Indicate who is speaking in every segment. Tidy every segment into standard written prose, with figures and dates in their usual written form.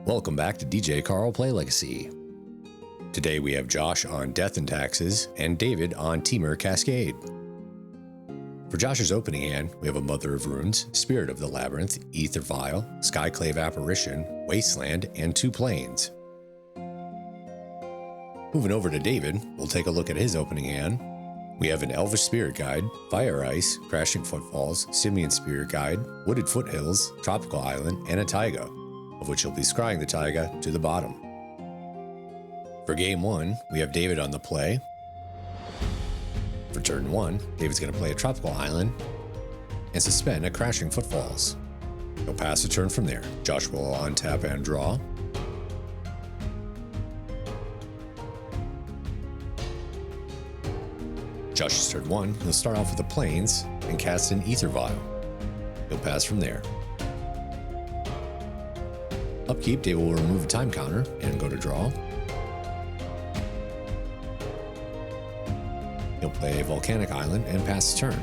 Speaker 1: Welcome back to DJ Carl Play Legacy. Today we have Josh on Death and Taxes and David on Temur Cascade. For Josh's opening hand, we have a Mother of Runes, Spirit of the Labyrinth, Ether Vial, Skyclave Apparition, Wasteland, and 2 Plains. Moving over to David, we'll take a look at his opening hand. We have an Elvish Spirit Guide, Fire Ice, Crashing Footfalls, Simian Spirit Guide, Wooded Foothills, Tropical Island, and a Taiga, of which he'll be scrying the Taiga to the bottom. For game 1, we have David on the play. For turn 1, David's going to play a Tropical Island and suspend a Crashing Footfalls. He'll pass the turn from there. Josh will untap and draw. Josh's turn 1, he'll start off with the Plains and cast an Ether Vial. He'll pass from there. Upkeep, David will remove a time counter and go to draw. He'll play a Volcanic Island and pass the turn.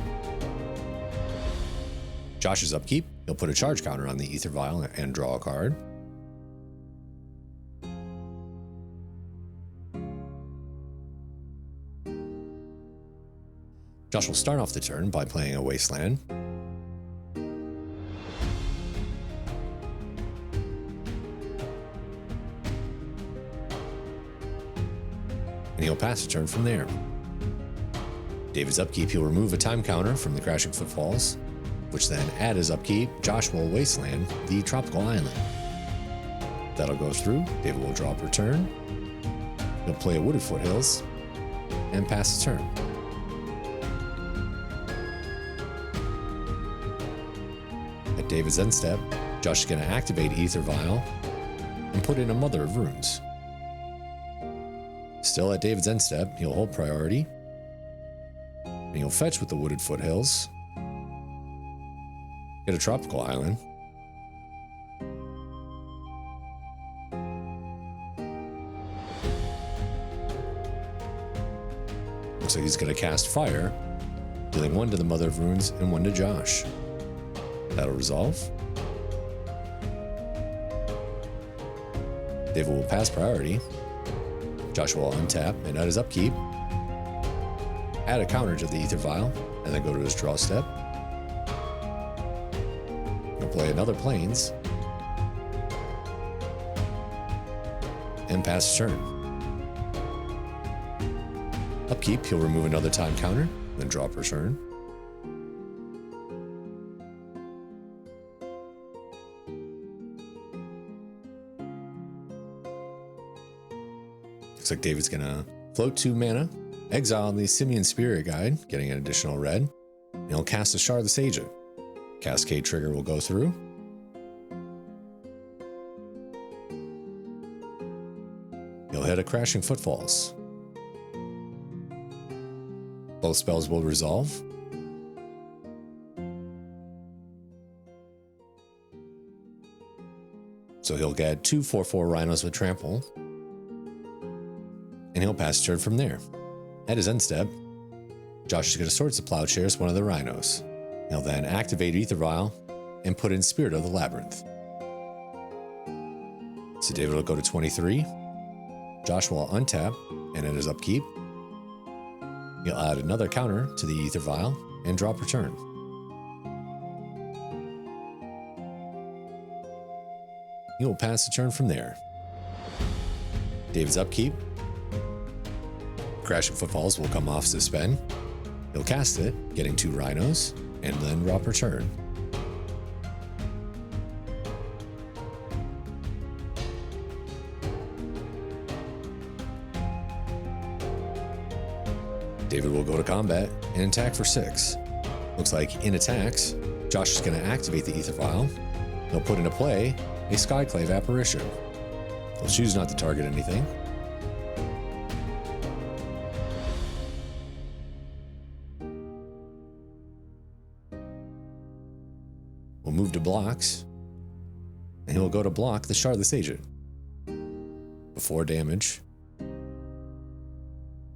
Speaker 1: Josh's upkeep, he'll put a charge counter on the Ether Vial and draw a card. Josh will start off the turn by playing a Wasteland. And he'll pass the turn from there. David's upkeep, he'll remove a time counter from the Crashing Footfalls, which then at his upkeep, Josh will Wasteland the Tropical Island. That'll go through, David will draw per turn. He'll play a Wooded Foothills and pass the turn. At David's end step, Josh is going to activate Ether Vial and put in a Mother of Runes. Still at David's end step, he'll hold priority, and he'll fetch with the Wooded Foothills, get a Tropical Island, looks like he's going to cast Fire, dealing 1 to the Mother of Runes and 1 to Josh. That'll resolve. David will pass priority. Josh will untap and at his upkeep, add a counter to the Ether Vial, and then go to his draw step. He'll play another Plains and pass his turn. Upkeep, he'll remove another time counter, then draw per turn. Looks like David's gonna float 2 mana, exile the Simian Spirit Guide, getting an additional red, and he'll cast a Shard of the Sage. Cascade trigger will go through. He'll hit a Crashing Footfalls. Both spells will resolve. So he'll get 2 4/4 Rhinos with Trample, and he'll pass turn from there. At his end step, Josh is going to Swords to Plowshares one of the Rhinos. He'll then activate Ether Vial and put in Spirit of the Labyrinth. So David will go to 23. Josh will untap, and at his upkeep, he'll add another counter to the Ether Vial and draw per turn. He will pass the turn from there. David's upkeep, Crashing Footfalls will come off suspend. He'll cast it, getting 2 Rhinos, and then draw per turn. David will go to combat and attack for 6. Looks like in attacks, Josh is going to activate the Ether Vial. He'll put into play a Skyclave Apparition. He'll choose not to target anything. We'll move to blocks, and he'll go to block the Shard of the Sage. Before damage,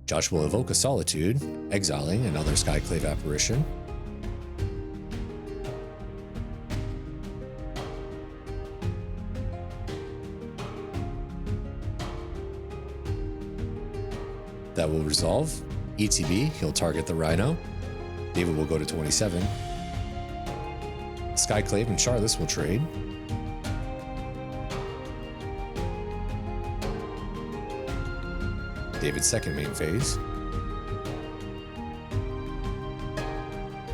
Speaker 1: Josh will evoke a Solitude, exiling another Skyclave Apparition. That will resolve. ETB, he'll target the Rhino. David will go to 27. Skyclave and Charles will trade. David's second main phase.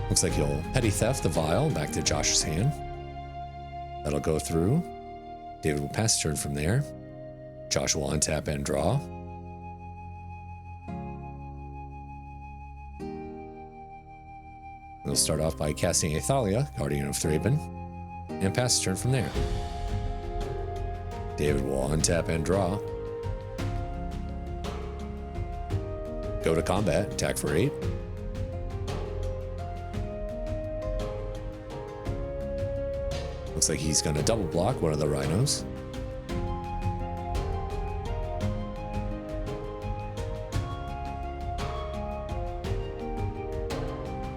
Speaker 1: Looks like he'll Petty Theft the Vial back to Josh's hand. That'll go through. David will pass turn from there. Josh will untap and draw. He'll start off by casting Athalia, Guardian of Thraben, and pass turn from there. David will untap and draw. Go to combat, attack for 8. Looks like he's going to double block one of the Rhinos.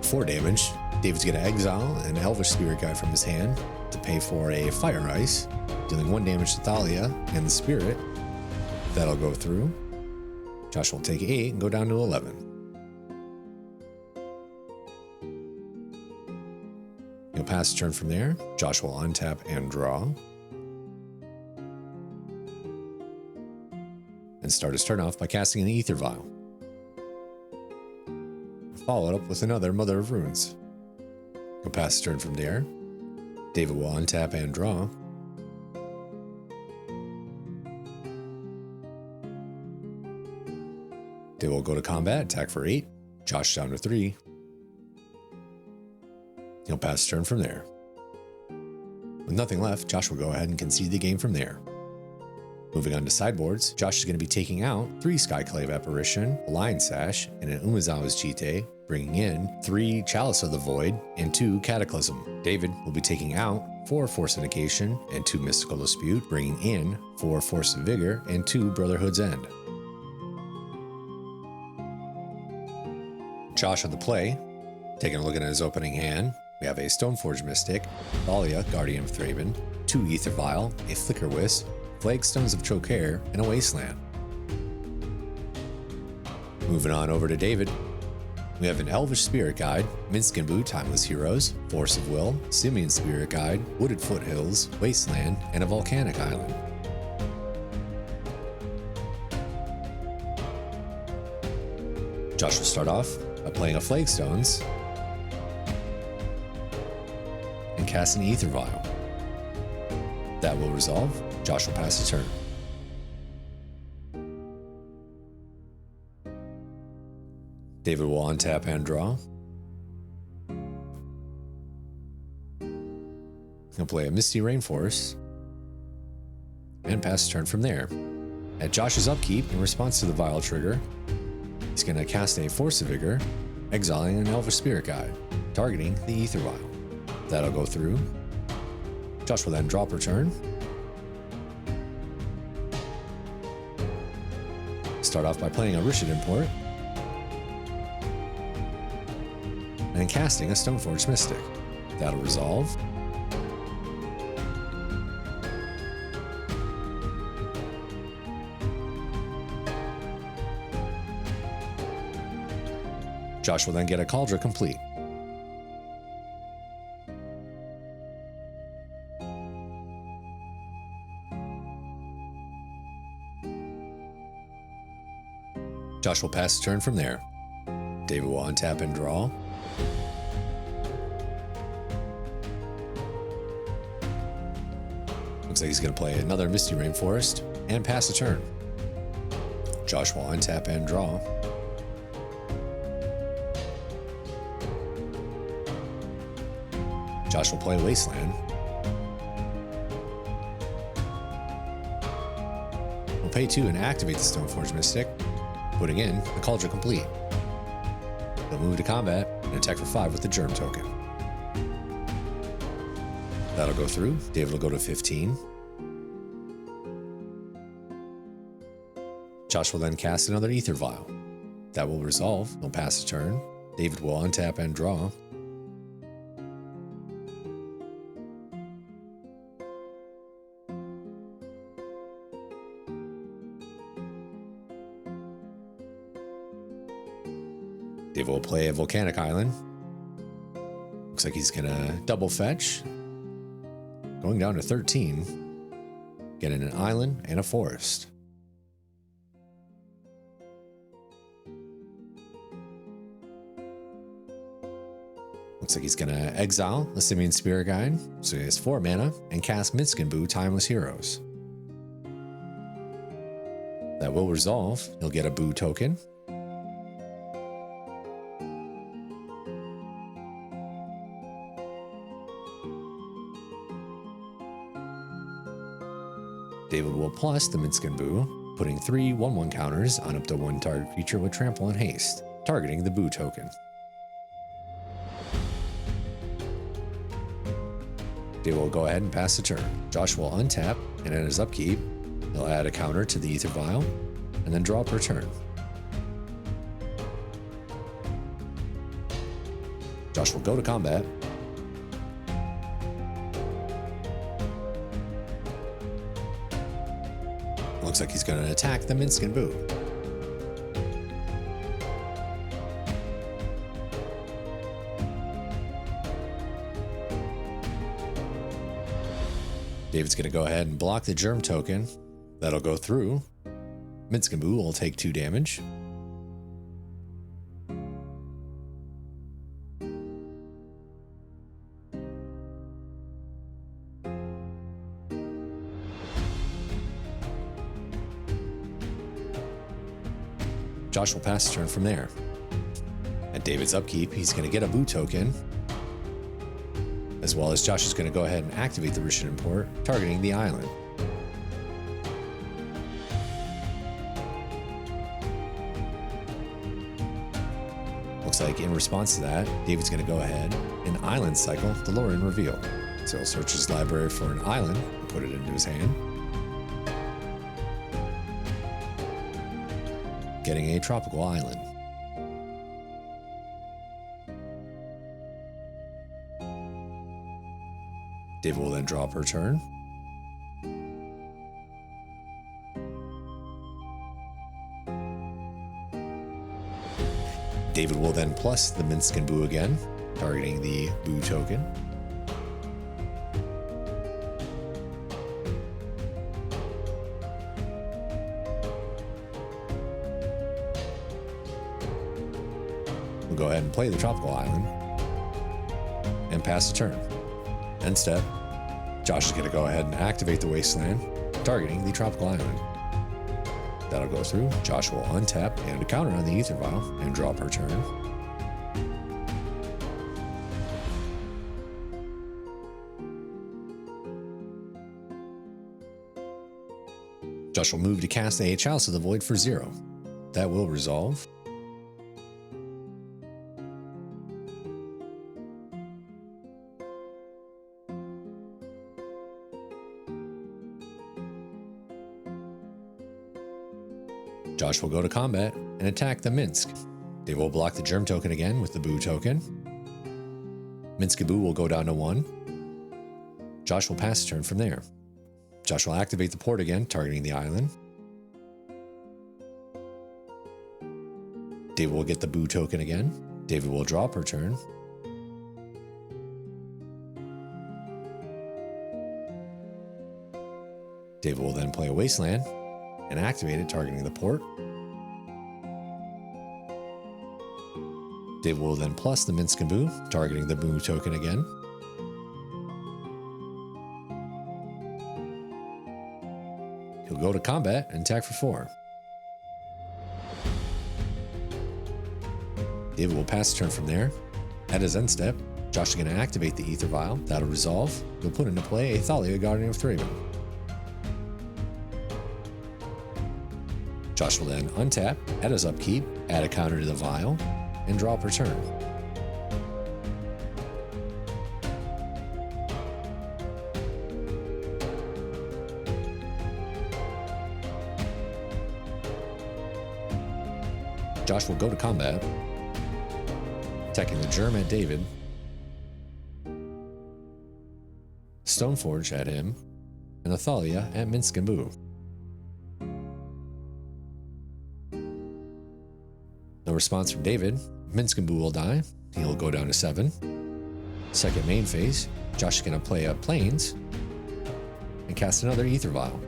Speaker 1: For damage, David's going to exile an Elvish Spirit Guide from his hand to pay for a Fire Ice, dealing 1 damage to Thalia and the Spirit. That'll go through. Josh will take 8 and go down to 11. He'll pass turn from there. Josh will untap and draw. And start his turn off by casting an Ether Vial. Follow it up with another Mother of Runes. He'll pass turn from there. David will untap and draw. David will go to combat, attack for 8. Josh down to 3. He'll pass turn from there. With nothing left, Josh will go ahead and concede the game from there. Moving on to sideboards, Josh is going to be taking out 3 Skyclave Apparition, a Lion Sash, and an Umezawa's Jite, bringing in 3 Chalice of the Void and 2 Cataclysm. David will be taking out 4 Force Indication and 2 Mystical Dispute, bringing in 4 Force of Vigor and 2 Brotherhood's End. Josh on the play, taking a look at his opening hand, we have a Stoneforge Mystic, Thalia, Guardian of Thraben, 2 Ether Vial, a Flicker Wisp, Flagstones of Chokair, and a Wasteland. Moving on over to David, we have an Elvish Spirit Guide, Minsc & Boo, Timeless Heroes, Force of Will, Simian Spirit Guide, Wooded Foothills, Wasteland, and a Volcanic Island. Josh will start off by playing a Flagstones and cast an Ether Vial. That will resolve. Josh will pass a turn. David will untap and draw. He'll play a Misty Rainforest and pass a turn from there. At Josh's upkeep, in response to the Vial trigger, he's going to cast a Force of Vigor, exiling an Elvish Spirit Guide, targeting the Ether Vial. That'll go through. Josh will then drop her turn. Start off by playing a Rishid Import, and then casting a Stoneforge Mystic. That'll resolve. Josh will then get a Cauldron complete. Josh will pass a turn from there. David will untap and draw. Looks like he's going to play another Misty Rainforest and pass a turn. Josh will untap and draw. Josh will play Wasteland. We'll pay 2 and activate the Stoneforge Mystic, putting in the Cauldron complete. He'll move to combat and attack for 5 with the Germ token. That'll go through. David will go to 15. Josh will then cast another Ether Vial. That will resolve. He'll pass a turn. David will untap and draw. David will play a volcanic island. Looks like he's gonna double fetch. Going down to 13. Getting an island and a forest. Looks like he's gonna exile the Simian Spirit Guide, so he has 4 mana, and cast Minskenboo Timeless Heroes. That will resolve. He'll get a Boo token. David will plus the Minskenboo, putting 3 1/1 counters on up to 1 target creature with trample and haste, targeting the Boo token. David will go ahead and pass the turn. Josh will untap, and at his upkeep, he'll add a counter to the Ether Vial, and then draw per turn. Josh will go to combat. Looks like he's going to attack the Minskenboo. David's going to go ahead and block the Germ token. That'll go through. Minskenboo will take 2 damage. Josh will pass the turn from there. At David's upkeep, he's going to get a Boo token, as well as Josh is going to go ahead and activate the Rishon Import, targeting the island. Looks like in response to that, David's going to go ahead and island cycle the Lorien Reveal. So he'll search his library for an island and put it into his hand, getting a tropical island. David will then draw per turn. David will then plus the Minskenboo again, targeting the Boo token. We'll go ahead and play the tropical island and pass the turn. End step, Josh is going to go ahead and activate the Wasteland, targeting the tropical island. That'll go through. Josh will untap and a counter on the Ether Vial and draw per turn. Josh will move to cast the H House of the Void for 0. That will resolve. Josh will go to combat and attack the Minsk. They will block the Germ token again with the Boo token. Minskenboo will go down to 1. Josh will pass the turn from there. Josh will activate the port again, targeting the island. David will get the Boo token again. David will draw per turn. David will then play a Wasteland and activate it, targeting the port. David will then plus the Minskenboo, targeting the Boo token again. He'll go to combat and attack for 4. David will pass the turn from there. At his end step, Josh is going to activate the Ether Vial. That'll resolve. He'll put into play a Thalia, Guardian of Thraben. Josh will then untap, at his upkeep, add a counter to the Vial, and draw per turn. Josh will go to combat, attacking the Germ at David, Stoneforge at him, and the Thalia at Minskenboo. No response from David. Minskenboo will die. He'll go down to 7. Second main phase, Josh is going to play up Plains and cast another Ether Vial.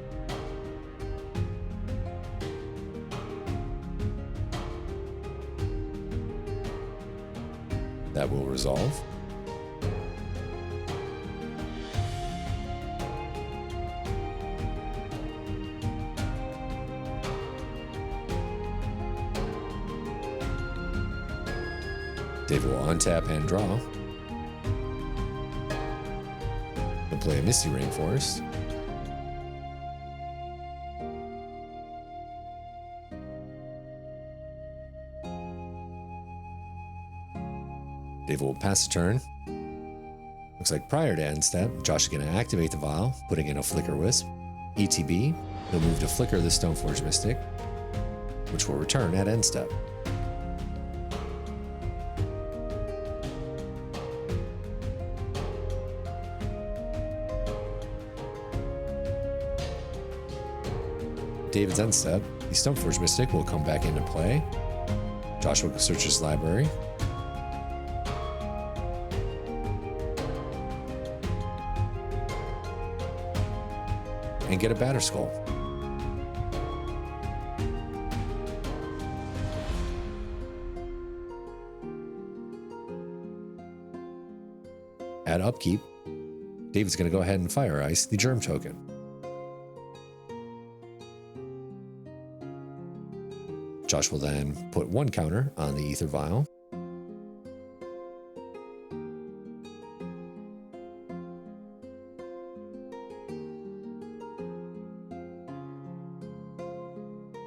Speaker 1: That will resolve. David will untap and draw. He'll play a Misty Rainforest. David will pass the turn. Looks like prior to end step, Josh is going to activate the vial, putting in a Flicker Wisp. ETB, he'll move to Flicker the Stoneforge Mystic, which will return at end step. David's end step, the Stoneforge Mystic will come back into play. Josh will search his library. And get a Batterskull. At upkeep, David's going to go ahead and Fire Ice the Germ token. Josh will then put 1 counter on the Ether Vial.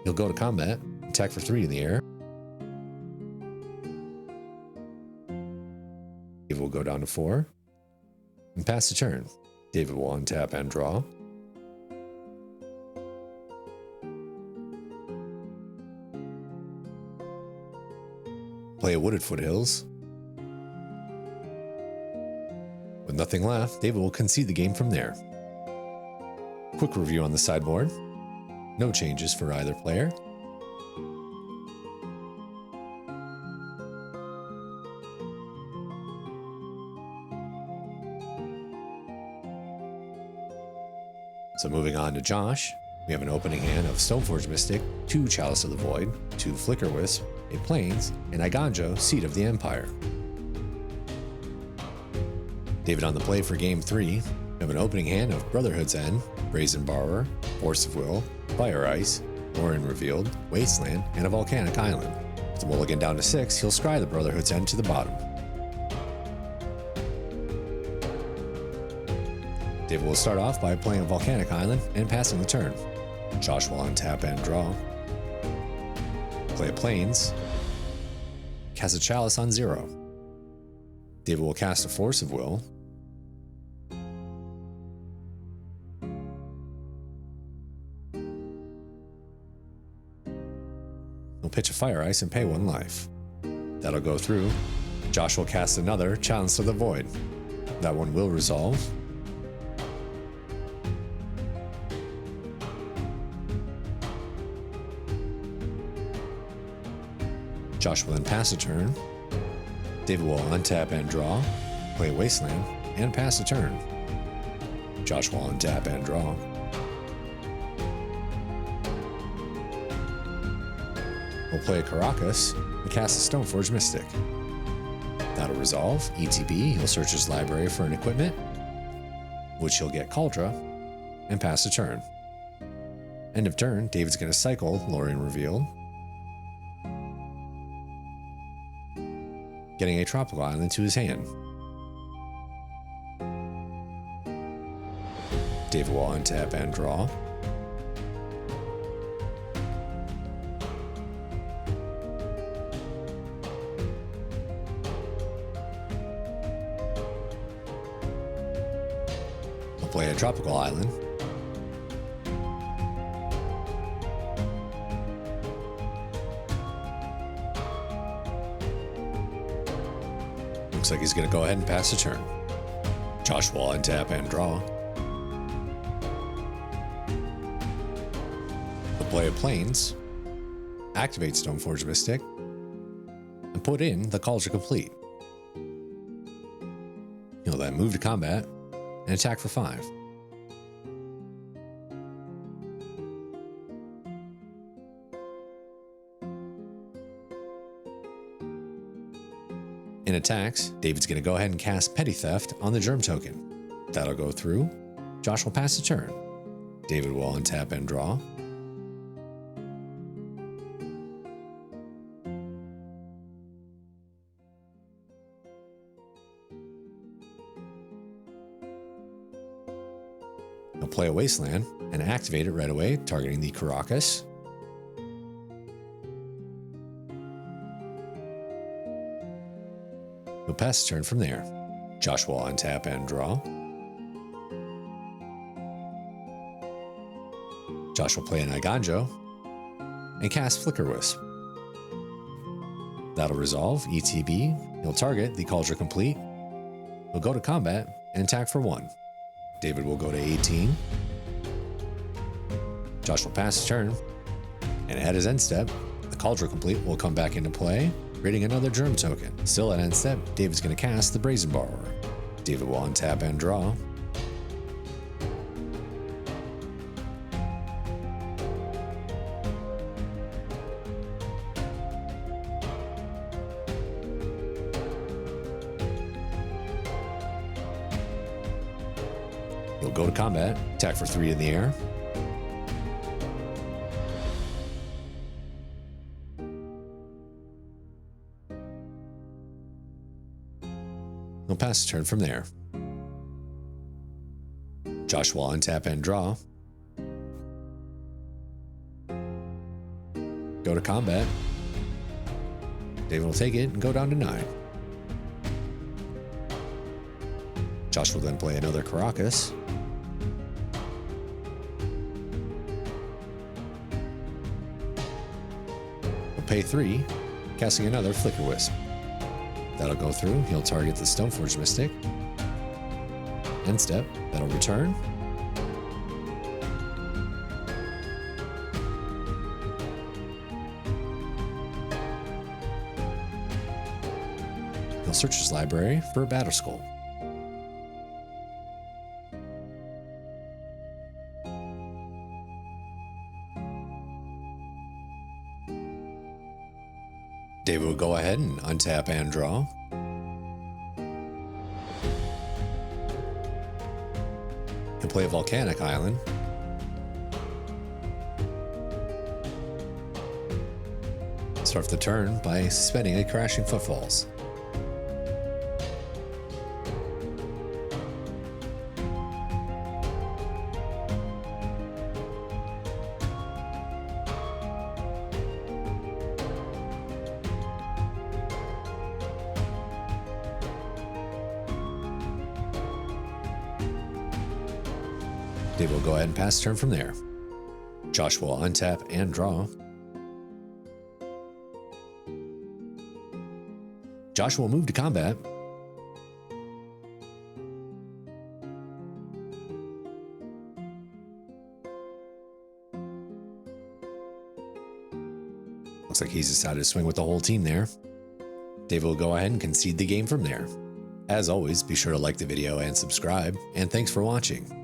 Speaker 1: He'll go to combat, attack for 3 in the air. David will go down to 4 and pass the turn. David will untap and draw. Play a Wooded Foothills. With nothing left, David will concede the game from there. Quick review on the sideboard. No changes for either player. So moving on to Josh, we have an opening hand of Stoneforge Mystic, 2 Chalice of the Void, 2 Flicker Wisp, a Plains, and Iganjo, Seed of the Empire. David on the play for Game 3. We have an opening hand of Brotherhood's End, Brazen Borrower, Force of Will, Fire Ice, Lauren Revealed, Wasteland, and a Volcanic Island. With the mulligan down to 6, he'll scry the Brotherhood's End to the bottom. David will start off by playing a Volcanic Island and passing the turn. Josh will untap and draw. Play a Plains. Cast a Chalice on 0. David will cast a Force of Will. He'll pitch a Fire Ice and pay 1 life. That'll go through. Josh will cast another Chalice of the Void. That one will resolve. Josh will then pass a turn. David will untap and draw, play a Wasteland, and pass a turn. Josh will untap and draw. We'll play a Caracas and cast a Stoneforge Mystic. That'll resolve. ETB, he'll search his library for an equipment, which he'll get Cauldra, and pass a turn. End of turn, David's going to cycle Lorien Revealed, getting a Tropical Island to his hand. David will untap and draw. He'll play a Tropical Island. Looks like he's going to go ahead and pass the turn. Josh will untap and draw. He'll play a Plains, activate Stoneforge Mystic, and and put in the calls are complete. He'll then move to combat and attack for 5. In attacks, David's going to go ahead and cast Petty Theft on the Germ token. That'll go through. Josh will pass the turn. David will untap and draw. He'll play a Wasteland and activate it right away, targeting the Caracas. He'll pass the turn from there. Josh will untap and draw. Josh will play an Iganjo and cast Flicker Wisp. That'll resolve ETB. He'll target the Cauldron Complete. He'll go to combat and attack for 1. David will go to 18. Josh will pass his turn. And at his end step, the Cauldron Complete will come back into play, creating another Germ token. Still at end step, David's going to cast the Brazen Borrower. David will untap and draw. He'll go to combat, attack for 3 in the air. He'll pass the turn from there. Josh will untap and draw. Go to combat. David will take it and go down to 9. Josh will then play another Caracas. He'll pay 3, casting another Flicker Wisp. That'll go through. He'll target the Stoneforge Mystic. End step. That'll return. He'll search his library for a Battle Skull. David will go ahead and untap and draw. He'll play a Volcanic Island. Start the turn by suspending a Crashing Footfalls. David will go ahead and pass the turn from there. Josh will untap and draw. Josh will move to combat. Looks like he's decided to swing with the whole team there. David will go ahead and concede the game from there. As always, be sure to like the video and subscribe, and thanks for watching.